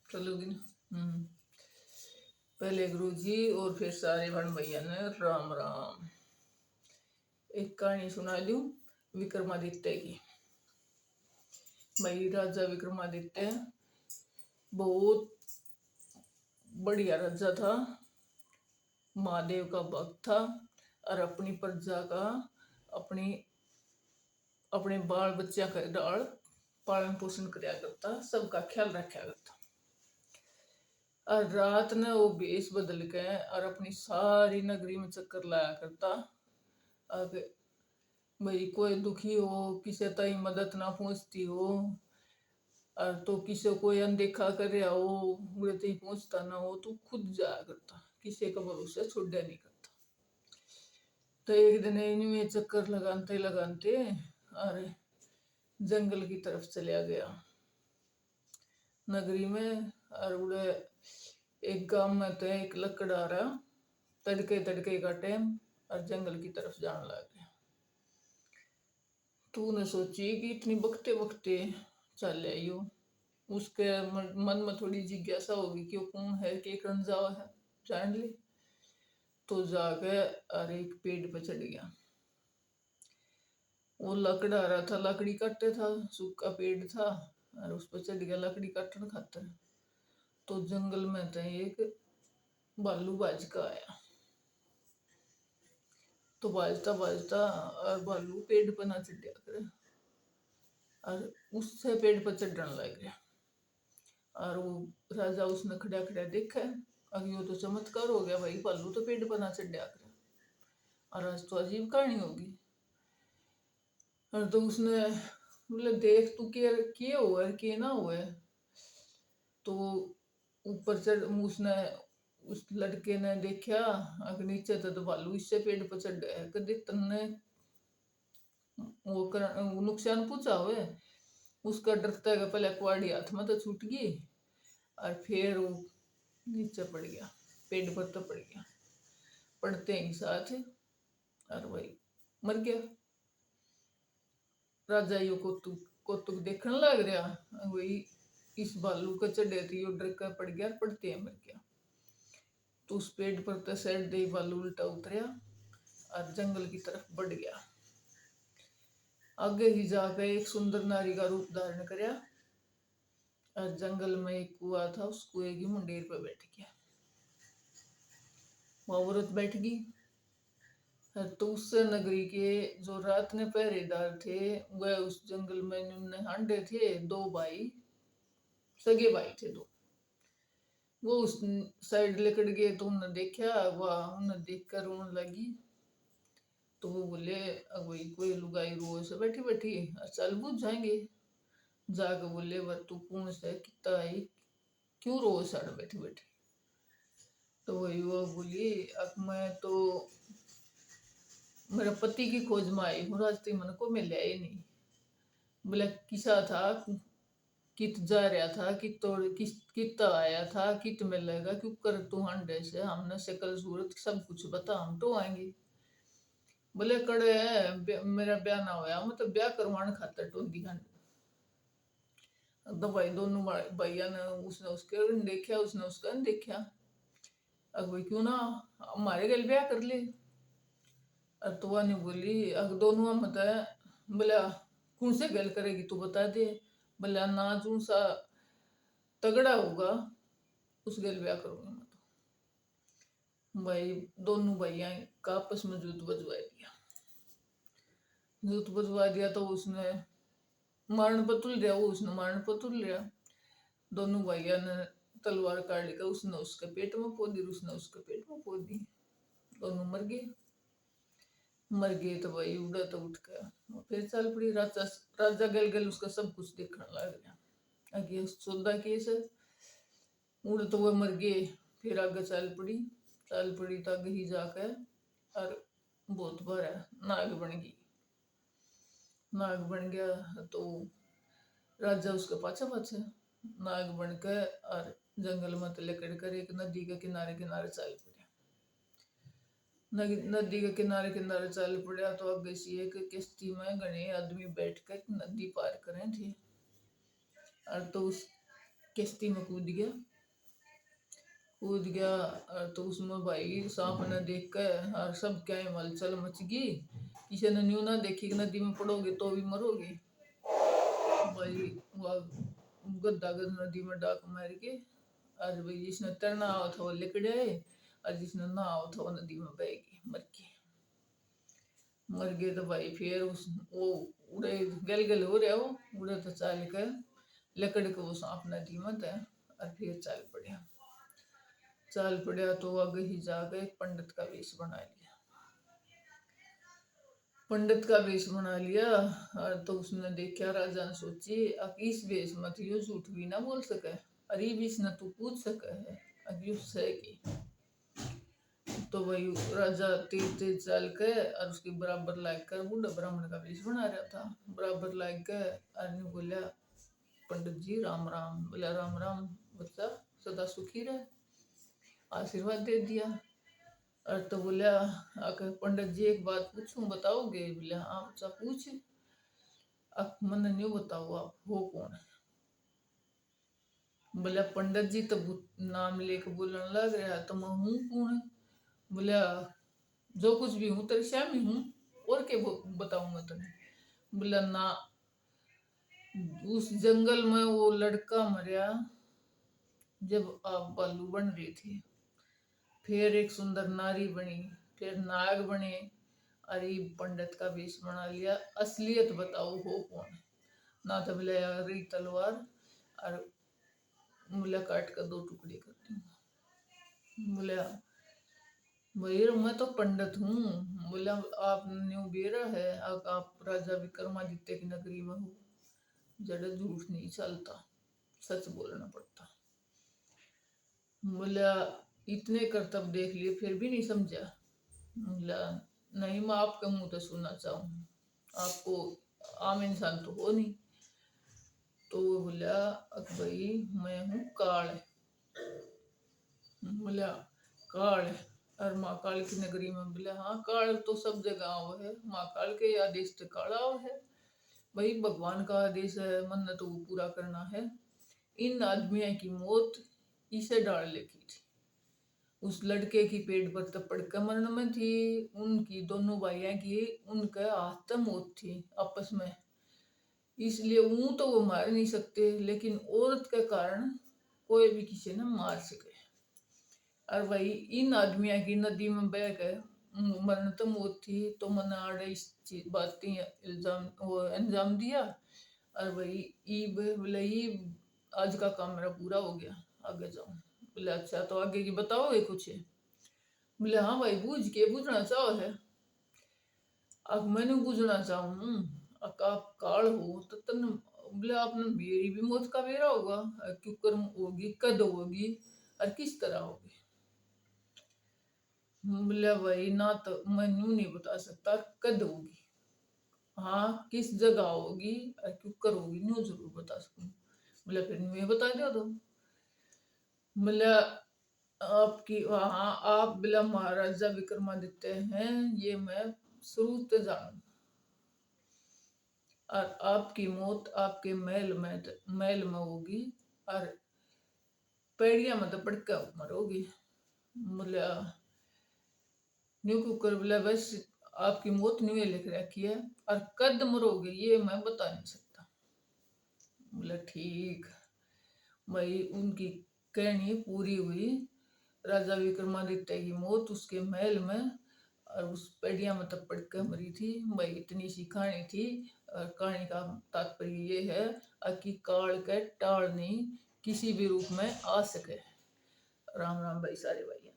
चलोगी ना। पहले गुरु जी और फिर सारे भाई भैया ने राम राम। एक कहानी सुना दूं विक्रमादित्य की। भाई राजा विक्रमादित्य बहुत बढ़िया राजा था, महादेव का भक्त था और अपनी प्रजा का अपनी अपने बाल बच्चा का डाल पालन पोषण कराया करता, सबका ख्याल रखा करता। और रात ने वो भेष बदल के और अपनी सारी नगरी में चक्कर लाया करता। अब भाई कोई दुखी हो, किसी तई मदद ना पहुंचती हो और तो किसी कोई अनदेखा कर रहा हो, उड़े तई पहुंचता ना हो तो खुद जाया करता, किसी का भरोसा छोड़ा नहीं करता। तो एक दिन इनमें चक्कर लगाते लगाते और जंगल की तरफ चला गया नगरी में। और उड़े एक गांव में तो एक लकड़हारा तड़के तड़के का टाइम और जंगल की तरफ जाने लग गया। तूने सोची कि इतनी बकते बकते चल आई हो, उसके मन में थोड़ी जिज्ञासा होगी कि वो कौन है, के कौन जाओ है, जान ले। तो जाके और एक पेड़ पर चढ़ गया। वो लकड़हारा था, लकड़ी काटते था, सूखा पेड़ था और उस पर चढ़ गया लकड़ी काटने खातर। तो जंगल में तो एक भालू बाज का आया। तो बाजता बाजता और भालू पेड़ पर ना चढ़ा करे और उससे पेड़ पर चढ़ने लग गया। और वो राजा उसने खड़ा खड़ा देखा, अब यो तो चमत्कार हो गया भाई, भालू तो पेड़ पर ना चढ़ा करे और आज तो अजीब कहानी होगी। और तो उसने बोले देख तू के हुआ के ना हुआ। तो ऊपर चढ़ उसने उस लड़के ने देखा अगर नीचे तो भालू इससे पेड़ पर चढ़ गया, कभी तन्ने वो नुकसान पूछा हुए। उसका डरता है पहले कुआड़ी हाथ में तो छूट गई और फिर वो नीचे पड़ गया, पेड़ पर तो पड़ गया, पड़ते ही साथ और वही मर गया। राजा यो कौतुक देखने लग रहा, वही इस भालू का चढ़े थी, यो डर कर पड़ गया, पड़ते ही मर गया। तो उस पेड़ पर तो साइड दे भालू उल्टा उतरिया और जंगल की तरफ बढ़ गया। आगे ही जाकर एक सुंदर नारी का रूप धारण करया और जंगल में एक कुआ था, उस कुएं की मुंडेर पर बैठ गया। वह औरत बैठ गई। तो उस नगरी के जो रात ने पहरेदार थे वह उस जंगल में उन्होंने हांडे थे, दो भाई, सगे भाई थे दो। वो उस साइड लेकर गए तो उन्होंने देखा, वह उन्हें देख कर रोने लगी। तो वो बोले वही कोई लुगाई रो से बैठी बैठी चल बुझ जाएंगे। जाकर बोले वह तू कौन से कितना आई, क्यों रो साड़ बैठी बैठी। तो वही वो बोली अब मैं तो मेरा पति की खोज में आई हूँ, रास्ते मन को मिला ही नहीं। बोला किसा था, कित जा रहा था, कित आया था, कित मिलेगा, क्यों कर तू हांडे से, हमने शकल सूरत सब कुछ बता, हम तो आएंगे। बोले कड़े है मेरा ब्याह ना होया, मतलब ब्याह करवाने खातर टोंदी हांड। तो भाई दोनों भैया ने उसने उसके देखा, उसने उसका देखा। अब भाई क्यों ना हमारे गल ब्याह कर ले। तो वह नहीं बोली अगर दोनों मत है। बोला कौन से गल करेगी तू बता दे। बोला ना जो सा तगड़ा होगा उस गल ब्याह करूंगा मैं। तो भाई दोनों भैया का आपस में जूत बजवा दिया। जूत बजवा दिया तो उसने मारण पतुल लिया, वो उसने मारण पतुल लिया। दोनों भैया ने तलवार काट कर उसने उसके पेट में पोद दी, उसने उसके पेट में पोद दी। दोनों मर गए। मर गए तो भाई उड़ा तो उठ गया, फिर चल पड़ी राजा। राजा गल गल उसका सब कुछ देखने लग गया। आगे 14 केस है, उड़ तो वह मर गए। फिर आगे चल पड़ी तो आगे ही जाकर और बहुत भरा नाग बन गई। नाग बन गया तो राजा उसके पाछे पाछे नाग बनकर और जंगल में तो लेकर कर एक नदी के किनारे किनारे चल पड़े। नदी के किनारे किनारे चल पड़ा तो आगे से एक किश्ती में घने आदमी बैठकर नदी पार करे थे। और तो उस किश्ती में कूद गया। तो उसमें भाई सांप ने देख कर और सब क्या है हलचल मच गई। किसी ने न्यू ना देखी कि नदी में पड़ोगे तो भी मरोगे। भाई वह गद्दा गद नदी में डाक मार के और भाई जिसने तैरना आओ था वो लिकड़ आए और जिसने ना आओ था वो नदी में बह गए मर गए। तो भाई फिर उस वो उड़े गल गल हो रहा वो उड़े तो चाल कर लकड़ के वो सांप नदी में था और फिर चाल पड़ा तो आगे ही जाकर एक पंडित का वेश बना लिया। पंडित का वेश बना लिया और तो उसने देखा राजा ने सोची अब इस वेश में तो यो झूठ भी ना बोल सके अरे बीच न तू पूछ सके है अब यू सह की। तो वही राजा तेज तेज चल के और उसके बराबर लाग कर बूढ़ा ब्राह्मण का वेश बना रहा था। बराबर लाग के आदमी बोला पंडित जी राम राम। बोला राम राम बच्चा सदा सुखी रहे आशीर्वाद दे दिया। और तो बोला आकर पंडित जी एक बात पूछूं बताओगे। बोला हाँ बच्चा पूछ। अब मन नहीं बताओ आप हो कौन है। बोला पंडित जी तो नाम लेके बोलने लग रहा तो मैं हूँ कौन है। बोला जो कुछ भी हूँ तेरे श्यामी हूँ और क्या बताऊंगा तुम्हें। बोला ना उस जंगल में वो लड़का मरा जब आप बालू बन रही थी फिर एक सुंदर नारी बनी फिर नाग बने अरे पंडित का वेश बना लिया असलियत बताओ हो कौन है। ना तो बोला अरे तलवार और मुला काट कर दो टुकड़े कर दूंगा। बोला भैया मैं तो पंडित हूँ। बोला आप न्यू बेरा है आप राजा विक्रमादित्य की नगरी में हो जड़ा झूठ नहीं चलता सच बोलना पड़ता। बोला इतने करतब देख लिए फिर भी नहीं समझा। बोला नहीं मैं आपके मुंह तो सुनना चाहूँ आपको आम इंसान तो हो नहीं। तो बोला भाई मैं हूँ काल। बोला काल और माँ काल की नगरी में। बोला हाँ काल तो सब जगह है माँ काल के आदेश तो काला है भाई भगवान का आदेश है मन्नत वो पूरा करना है। इन आदमियों की मौत इसे डाल लिखी थी उस लड़के की पेट पर तपड़ के मरण में थी। उनकी दोनों भाइयों की उनके हाथ मौत थी आपस में इसलिए ऊँ तो वो मार नहीं सकते लेकिन औरत के कारण कोई भी किसी ने मार सके। और भाई इन आदमियों की नदी में बह गए मरण तो मौत थी तो मैंने आड़े इस बातें इल्जाम वो अंजाम दिया। और भाई बोले आज का काम मेरा पूरा हो गया आगे जाऊँ। बोले अच्छा तो आगे की बताओगे कुछ। बोले हाँ भाई पूछना चाहो है। अब मैंने पूछना चाहूँ आप काल हो तो तन बोले आपने मेरी भी मौत का बेरा होगा क्यों कर्म होगी कद होगी और किस तरह होगी। बोले भाई ना तो मैं यूं नहीं बता सकता कद होगी हाँ किस जगह होगी और क्यों कर होगी यूं जरूर बता सकूँ। बोले फिर मैं बता दिया तो। बोले आपकी हाँ आप बिला महाराजा विक्रमादित्य हैं ये मैं शुरू से जानू और आपकी मौत आपके महल में होगी और पेड़िया में तो पड़कर मरोगी। बोला न्यू कुकर बोला बस आपकी मौत न्यू लिख रखी है और कद मरोगे ये मैं बता नहीं सकता। बोला ठीक भाई उनकी कहानी पूरी हुई। राजा विक्रमादित्य की मौत उसके महल में और उस पेड़िया में तब पड़ के मरी थी। भाई इतनी सी कहानी थी। और कहानी का तात्पर्य ये है कि काल के टाल नहीं किसी भी रूप में आ सके। राम राम भाई सारे भाई।